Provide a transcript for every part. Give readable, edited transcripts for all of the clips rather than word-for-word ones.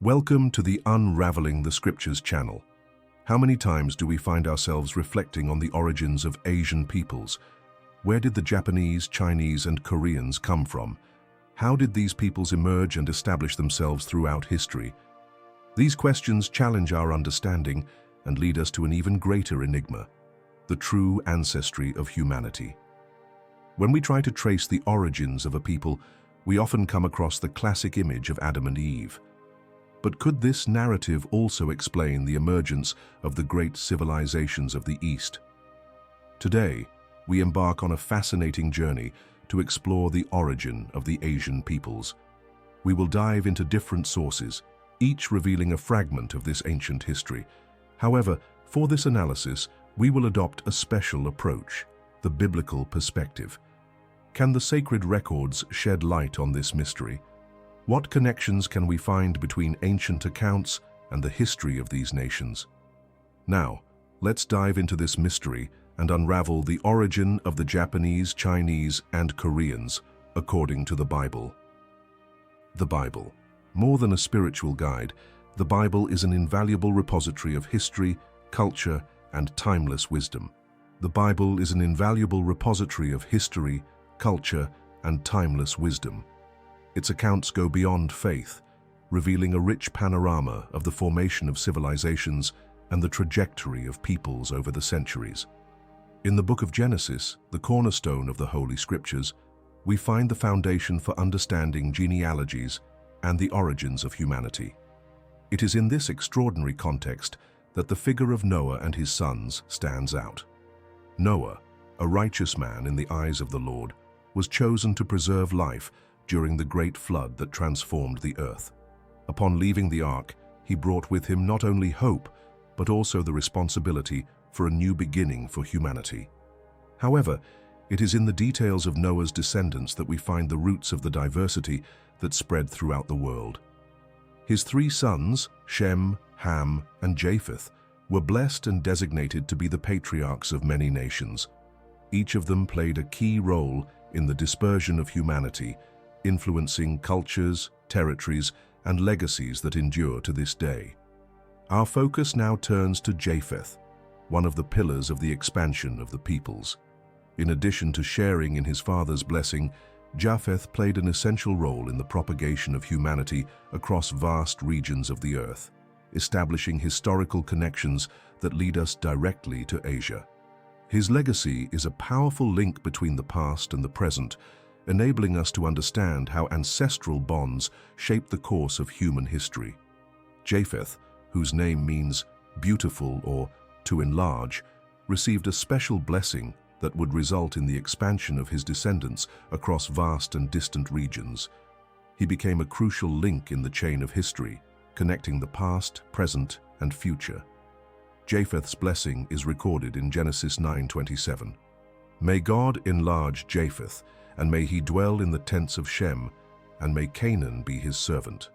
Welcome to the Unraveling the Scriptures channel. How many times do we find ourselves reflecting on the origins of Asian peoples? Where did the Japanese, Chinese, and Koreans come from? How did these peoples emerge and establish themselves throughout history? These questions challenge our understanding and lead us to an even greater enigma: the true ancestry of humanity. When we try to trace the origins of a people, we often come across the classic image of Adam and Eve. But could this narrative also explain the emergence of the great civilizations of the East? Today, we embark on a fascinating journey to explore the origin of the Asian peoples. We will dive into different sources, each revealing a fragment of this ancient history. However, for this analysis, we will adopt a special approach: the biblical perspective. Can the sacred records shed light on this mystery? What connections can we find between ancient accounts and the history of these nations? Now, let's dive into this mystery and unravel the origin of the Japanese, Chinese, and Koreans according to the Bible. The Bible. More than a spiritual guide, the Bible is an invaluable repository of history, culture, and timeless wisdom. The Bible is an invaluable repository of history, culture, and timeless wisdom. Its accounts go beyond faith, revealing a rich panorama of the formation of civilizations and the trajectory of peoples over the centuries. In the book of Genesis, the cornerstone of the Holy Scriptures, we find the foundation for understanding genealogies and the origins of humanity. It is in this extraordinary context that the figure of Noah and his sons stands out. Noah, a righteous man in the eyes of the Lord, was chosen to preserve life during the great flood that transformed the earth. Upon leaving the ark, he brought with him not only hope, but also the responsibility for a new beginning for humanity. However, it is in the details of Noah's descendants that we find the roots of the diversity that spread throughout the world. His 3 sons, Shem, Ham, and Japheth, were blessed and designated to be the patriarchs of many nations. Each of them played a key role in the dispersion of humanity, influencing cultures, territories, and legacies that endure to this day. Our focus now turns to Japheth, one of the pillars of the expansion of the peoples. In addition to sharing in his father's blessing, Japheth played an essential role in the propagation of humanity across vast regions of the earth, establishing historical connections that lead us directly to Asia. His legacy is a powerful link between the past and the present, enabling us to understand how ancestral bonds shape the course of human history. Japheth, whose name means beautiful or to enlarge, received a special blessing that would result in the expansion of his descendants across vast and distant regions. He became a crucial link in the chain of history, connecting the past, present, and future. Japheth's blessing is recorded in Genesis 9:27. May God enlarge Japheth, and may he dwell in the tents of Shem, and may Canaan be his servant.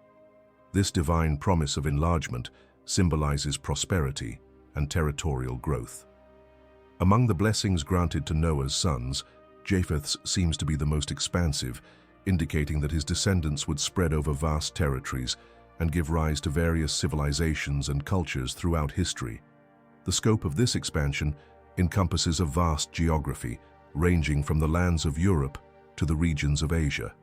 This divine promise of enlargement symbolizes prosperity and territorial growth. Among the blessings granted to Noah's sons, Japheth's seems to be the most expansive, indicating that his descendants would spread over vast territories and give rise to various civilizations and cultures throughout history. The scope of this expansion encompasses a vast geography, ranging from the lands of Europe to the regions of Asia.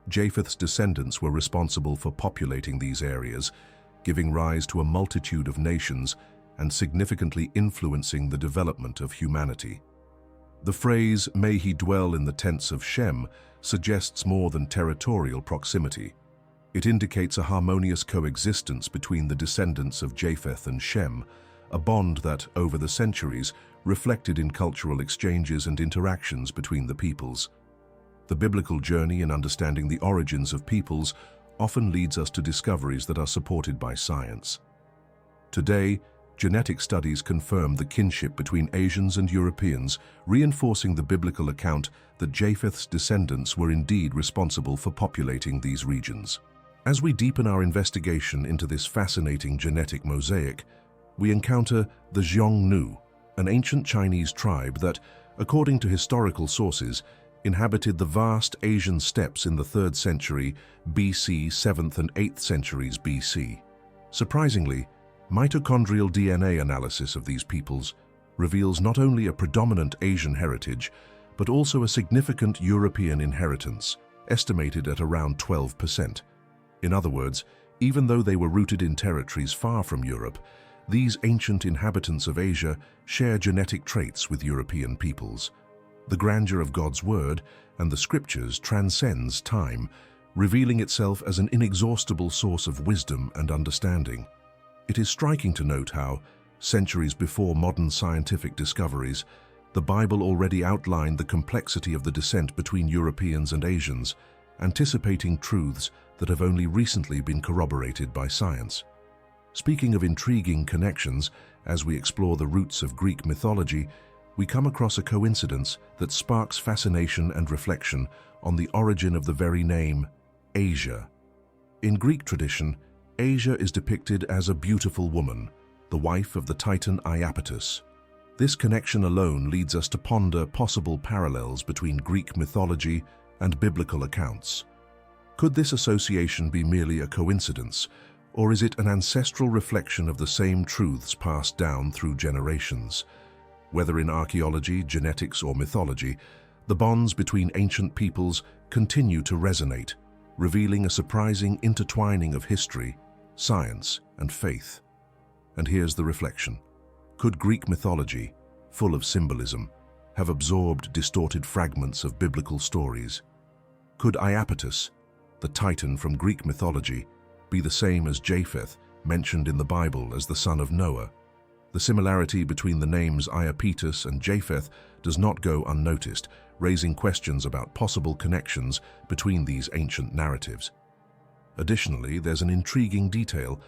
Japheth's descendants were responsible for populating these areas, giving rise to a multitude of nations and significantly influencing the development of humanity. The phrase, "may he dwell in the tents of Shem," suggests more than territorial proximity. It indicates a harmonious coexistence between the descendants of Japheth and Shem, a bond that, over the centuries, reflected in cultural exchanges and interactions between the peoples. The biblical journey in understanding the origins of peoples often leads us to discoveries that are supported by science. Today, genetic studies confirm the kinship between Asians and Europeans, reinforcing the biblical account that Japheth's descendants were indeed responsible for populating these regions. As we deepen our investigation into this fascinating genetic mosaic, we encounter the Xiongnu, an ancient Chinese tribe that, according to historical sources, inhabited the vast Asian steppes in the 3rd century BC, 7th and 8th centuries BC. Surprisingly, mitochondrial DNA analysis of these peoples reveals not only a predominant Asian heritage, but also a significant European inheritance, estimated at around 12%. In other words, even though they were rooted in territories far from Europe, these ancient inhabitants of Asia share genetic traits with European peoples. The grandeur of God's Word and the Scriptures transcends time, revealing itself as an inexhaustible source of wisdom and understanding. It is striking to note how, centuries before modern scientific discoveries, the Bible already outlined the complexity of the descent between Europeans and Asians, anticipating truths that have only recently been corroborated by science. Speaking of intriguing connections, as we explore the roots of Greek mythology, we come across a coincidence that sparks fascination and reflection on the origin of the very name, Asia. In Greek tradition, Asia is depicted as a beautiful woman, the wife of the Titan Iapetus. This connection alone leads us to ponder possible parallels between Greek mythology and biblical accounts. Could this association be merely a coincidence, or is it an ancestral reflection of the same truths passed down through generations? Whether in archaeology, genetics, or mythology, the bonds between ancient peoples continue to resonate, revealing a surprising intertwining of history, science, and faith. And here's the reflection. Could Greek mythology, full of symbolism, have absorbed distorted fragments of biblical stories? Could Iapetus, the Titan from Greek mythology, be the same as Japheth, mentioned in the Bible as the son of Noah? The similarity between the names Iapetus and Japheth does not go unnoticed, raising questions about possible connections between these ancient narratives. Additionally, there's an intriguing detail.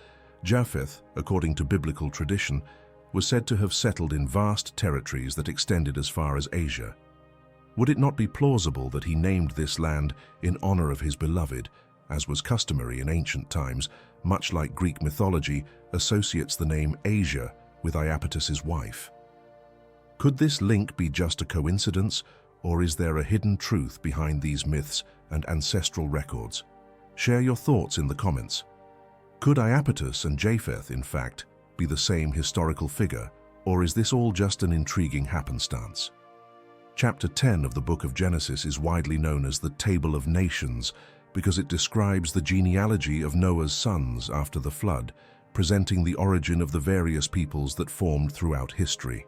Japheth, according to biblical tradition, was said to have settled in vast territories that extended as far as Asia. Would it not be plausible that he named this land in honor of his beloved, as was customary in ancient times, much like Greek mythology associates the name Asia with Iapetus's wife? Could this link be just a coincidence, or is there a hidden truth behind these myths and ancestral records? Share your thoughts in the comments. Could Iapetus and Japheth, in fact, be the same historical figure, or is this all just an intriguing happenstance? Chapter 10 of the book of Genesis is widely known as the Table of Nations because it describes the genealogy of Noah's sons after the flood, presenting the origin of the various peoples that formed throughout history.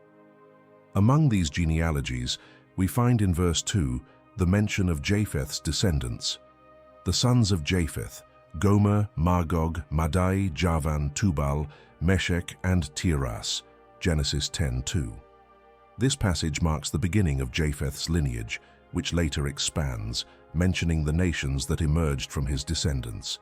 Among these genealogies, we find in verse 2 the mention of Japheth's descendants. The sons of Japheth, Gomer, Magog, Madai, Javan, Tubal, Meshech, and Tiras, Genesis 10:2. This passage marks the beginning of Japheth's lineage, which later expands, mentioning the nations that emerged from his descendants.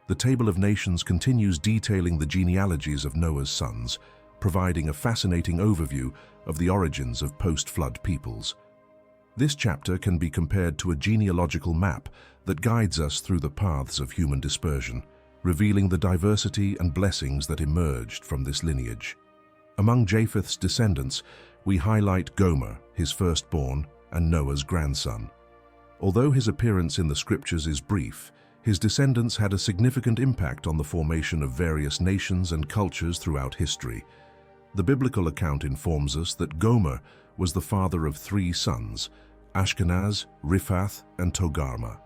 The Table of Nations continues detailing the genealogies of Noah's sons, providing a fascinating overview of the origins of post-flood peoples. This chapter can be compared to a genealogical map that guides us through the paths of human dispersion, revealing the diversity and blessings that emerged from this lineage. Among Japheth's descendants, we highlight Gomer, his firstborn, and Noah's grandson. Although his appearance in the scriptures is brief, his descendants had a significant impact on the formation of various nations and cultures throughout history. The biblical account informs us that Gomer was the father of 3 sons, Ashkenaz, Riphath, and Togarmah.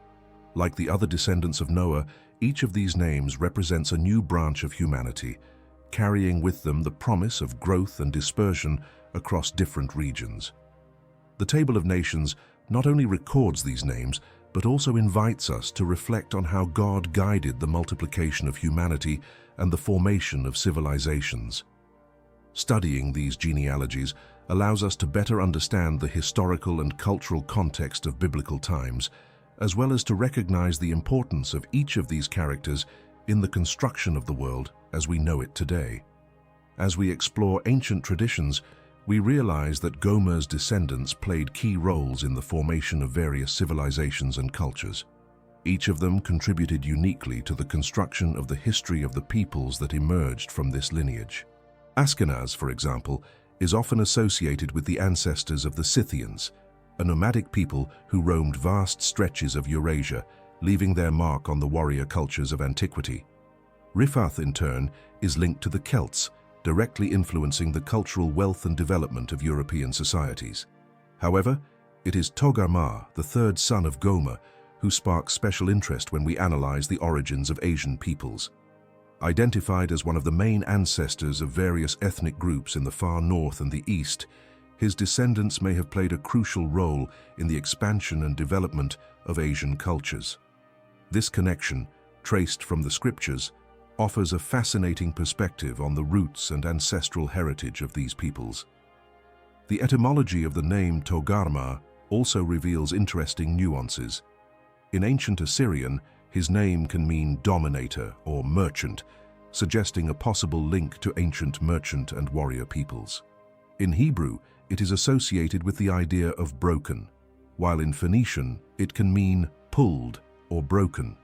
Like the other descendants of Noah, each of these names represents a new branch of humanity, carrying with them the promise of growth and dispersion across different regions. The Table of Nations not only records these names, but also invites us to reflect on how God guided the multiplication of humanity and the formation of civilizations. Studying these genealogies allows us to better understand the historical and cultural context of biblical times, as well as to recognize the importance of each of these characters in the construction of the world as we know it today. As we explore ancient traditions, we realize that Gomer's descendants played key roles in the formation of various civilizations and cultures. Each of them contributed uniquely to the construction of the history of the peoples that emerged from this lineage. Ashkenaz, for example, is often associated with the ancestors of the Scythians, a nomadic people who roamed vast stretches of Eurasia, leaving their mark on the warrior cultures of antiquity. Japheth, in turn, is linked to the Celts, directly influencing the cultural wealth and development of European societies. However, it is Togarmah, the third son of Gomer, who sparks special interest when we analyze the origins of Asian peoples. Identified as one of the main ancestors of various ethnic groups in the far north and the east, his descendants may have played a crucial role in the expansion and development of Asian cultures. This connection, traced from the scriptures, offers a fascinating perspective on the roots and ancestral heritage of these peoples. The etymology of the name Togarmah also reveals interesting nuances. In ancient Assyrian, his name can mean dominator or merchant, suggesting a possible link to ancient merchant and warrior peoples. In Hebrew, it is associated with the idea of broken, while in Phoenician, it can mean pulled or broken.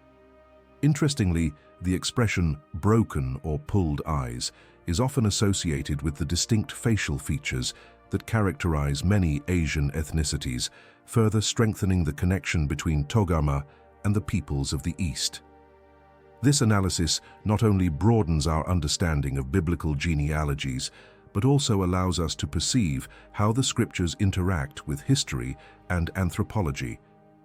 Interestingly, the expression broken or pulled eyes is often associated with the distinct facial features that characterize many Asian ethnicities, further strengthening the connection between Togarmah and the peoples of the East. This analysis not only broadens our understanding of biblical genealogies, but also allows us to perceive how the scriptures interact with history and anthropology,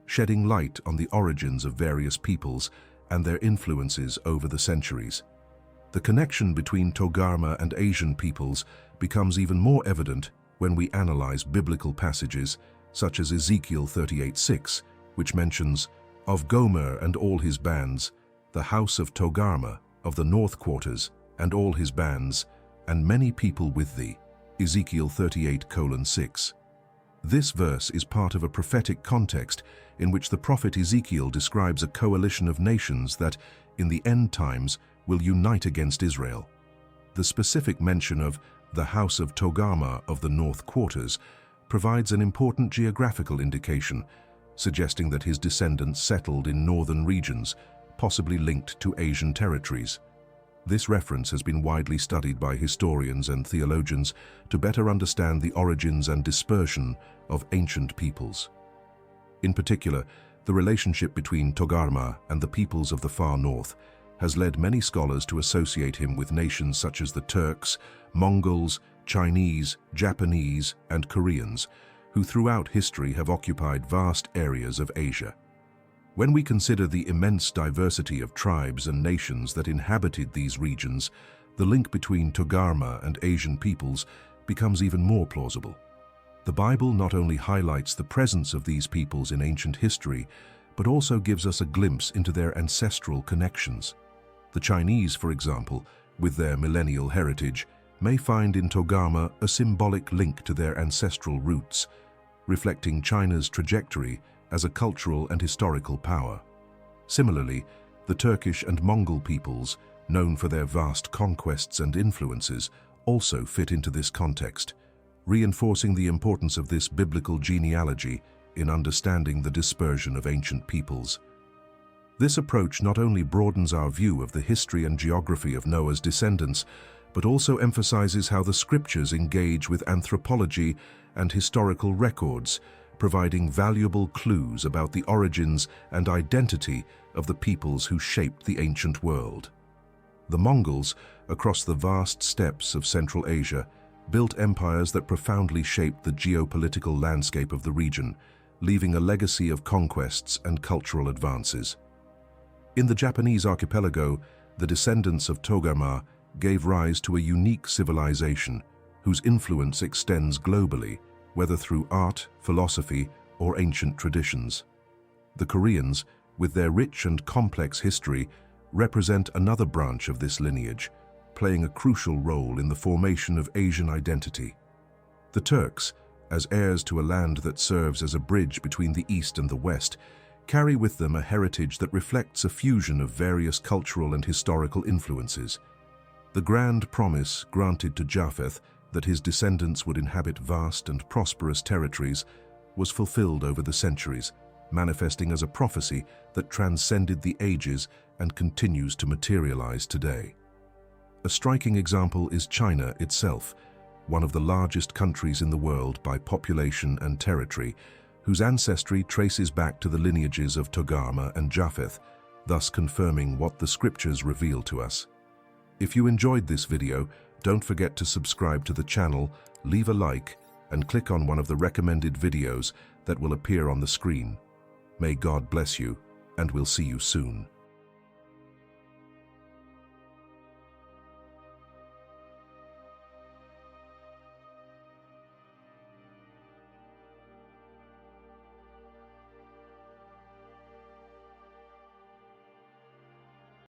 shedding light on the origins of various peoples and their influences over the centuries. The connection between Togarmah and Asian peoples becomes even more evident when we analyze biblical passages such as Ezekiel 38:6, which mentions, "Of Gomer and all his bands, the house of Togarmah, of the north quarters, and all his bands, and many people with thee." Ezekiel 38:6. This verse is part of a prophetic context in which the prophet Ezekiel describes a coalition of nations that, in the end times, will unite against Israel. The specific mention of the house of Togarmah of the north quarters provides an important geographical indication, suggesting that his descendants settled in northern regions, possibly linked to Asian territories. This reference has been widely studied by historians and theologians to better understand the origins and dispersion of ancient peoples. In particular, the relationship between Togarmah and the peoples of the far north has led many scholars to associate him with nations such as the Turks, Mongols, Chinese, Japanese, and Koreans, who throughout history have occupied vast areas of Asia. When we consider the immense diversity of tribes and nations that inhabited these regions, the link between Togarmah and Asian peoples becomes even more plausible. The Bible not only highlights the presence of these peoples in ancient history, but also gives us a glimpse into their ancestral connections. The Chinese, for example, with their millennial heritage, may find in Togarmah a symbolic link to their ancestral roots, reflecting China's trajectory as a cultural and historical power. Similarly, the Turkish and Mongol peoples, known for their vast conquests and influences, also fit into this context, reinforcing the importance of this biblical genealogy in understanding the dispersion of ancient peoples. This approach not only broadens our view of the history and geography of Noah's descendants, but also emphasizes how the scriptures engage with anthropology and historical records, providing valuable clues about the origins and identity of the peoples who shaped the ancient world. The Mongols, across the vast steppes of Central Asia, built empires that profoundly shaped the geopolitical landscape of the region, leaving a legacy of conquests and cultural advances. In the Japanese archipelago, the descendants of Togarmah gave rise to a unique civilization whose influence extends globally, whether through art, philosophy, or ancient traditions. The Koreans, with their rich and complex history, represent another branch of this lineage, playing a crucial role in the formation of Asian identity. The Turks, as heirs to a land that serves as a bridge between the East and the West, carry with them a heritage that reflects a fusion of various cultural and historical influences. The grand promise granted to Japheth that his descendants would inhabit vast and prosperous territories was fulfilled over the centuries, manifesting as a prophecy that transcended the ages and continues to materialize today. A striking example is China itself, one of the largest countries in the world by population and territory, whose ancestry traces back to the lineages of Togarmah and Japheth, thus confirming what the scriptures reveal to us. If you enjoyed this video, don't forget to subscribe to the channel, leave a like, and click on one of the recommended videos that will appear on the screen. May God bless you, and we'll see you soon.